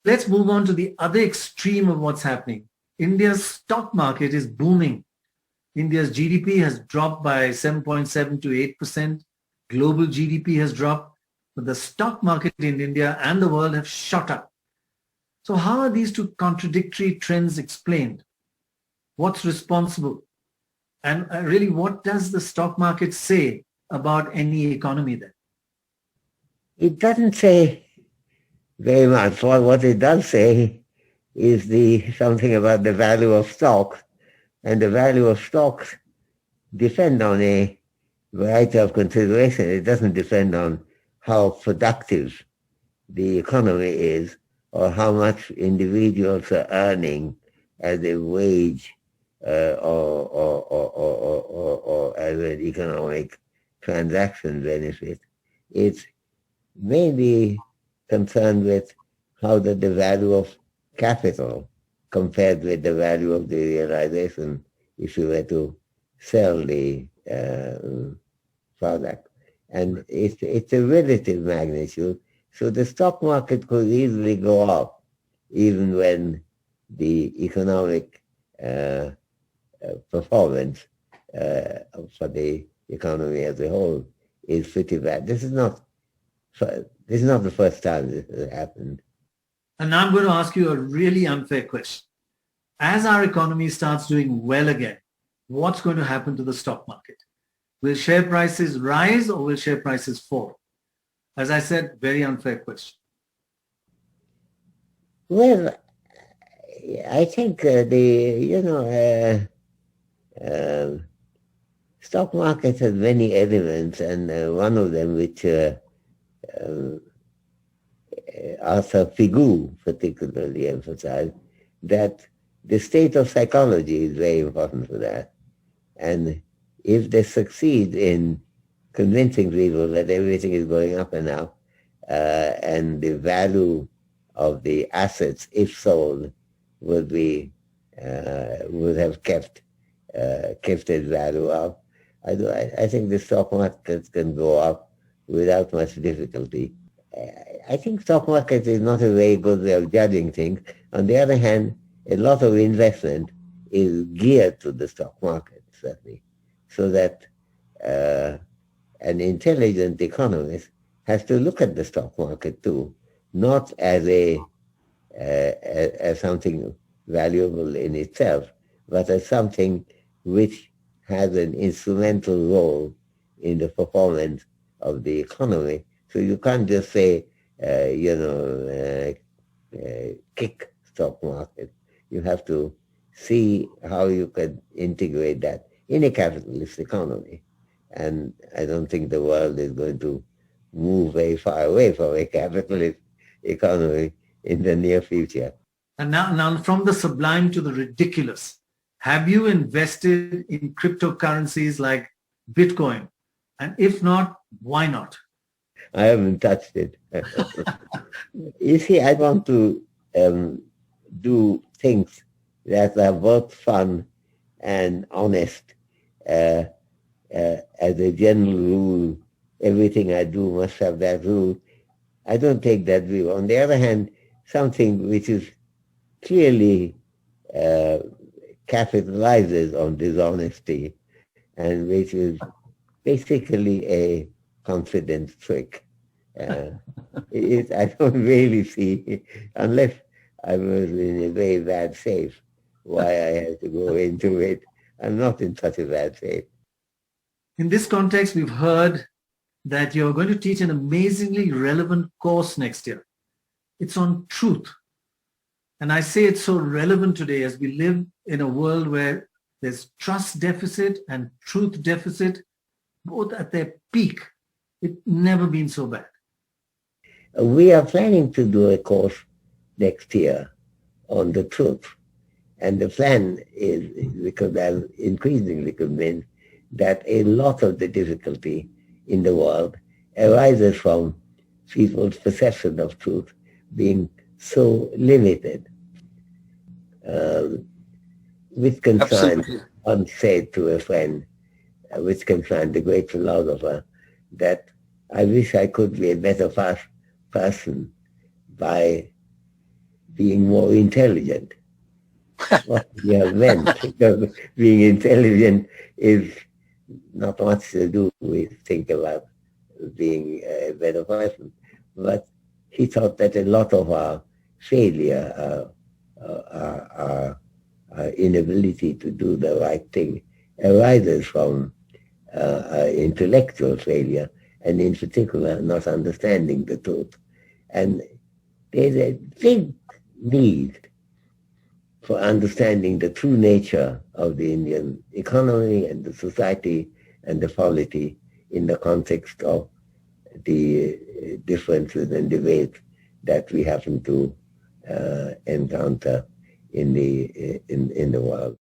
Let's move on to the other extreme of what's happening. India's stock market is booming. India's GDP has dropped by 7.7 to 8%. Global GDP has dropped, but the stock market in India and the world have shot up. So how are these two contradictory trends explained? What's responsible? And really, what does the stock market say about any economy then? It doesn't say very much. What it does say is something about the value of stocks, and the value of stocks depend on a variety of considerations. It doesn't depend on how productive the economy is or how much individuals are earning as a wage or as an economic transaction benefit. It's mainly concerned with how the value of capital compared with the value of the realization if you were to sell the product. And it's a relative magnitude. So the stock market could easily go up even when the economic performance for the economy as a whole is pretty bad. This is not the first time this has happened. And now I'm going to ask you a really unfair question. As our economy starts doing well again, what's going to happen to the stock market? Will share prices rise or will share prices fall? As I said, very unfair question. Well, I think stock market has many elements, and one of them which Arthur Pigou particularly emphasized, that the state of psychology is very important for that. And if they succeed in convincing people that everything is going up and up, and the value of the assets, if sold, would have kept its value up, I think the stock market can go up without much difficulty. I think stock market is not a very good way of judging things. On the other hand, a lot of investment is geared to the stock market, certainly, so that an intelligent economist has to look at the stock market too, not as as something valuable in itself, but as something which has an instrumental role in the performance of the economy. So you can't just say, kick stock market. You have to see how you can integrate that in a capitalist economy. And I don't think the world is going to move very far away from a capitalist economy in the near future. And now from the sublime to the ridiculous, have you invested in cryptocurrencies like Bitcoin? And if not, why not? I haven't touched it. You see, I want to do things that are both fun and honest. As a general rule, everything I do must have that rule. I don't take that view. On the other hand, something which is clearly capitalizes on dishonesty and which is basically a confidence trick. I don't really see, unless I was in a very bad shape, why I had to go into it. I'm not in such a bad shape. In this context, we've heard that you're going to teach an amazingly relevant course next year. It's on truth. And I say it's so relevant today as we live in a world where there's trust deficit and truth deficit, both at their peak. It's never been so bad. We are planning to do a course next year on the truth. And the plan is, because I'm increasingly convinced that a lot of the difficulty in the world arises from people's perception of truth being so limited. Wittgenstein once said to a friend, Wittgenstein, the great philosopher, that I wish I could be a better person by being more intelligent. What we have meant, because being intelligent is not much to do with think about being a better person. But he thought that a lot of our failure, our inability to do the right thing arises from intellectual failure, and in particular not understanding the truth. And there's a big need for understanding the true nature of the Indian economy and the society and the polity in the context of the differences and debates that we happen to encounter in the world.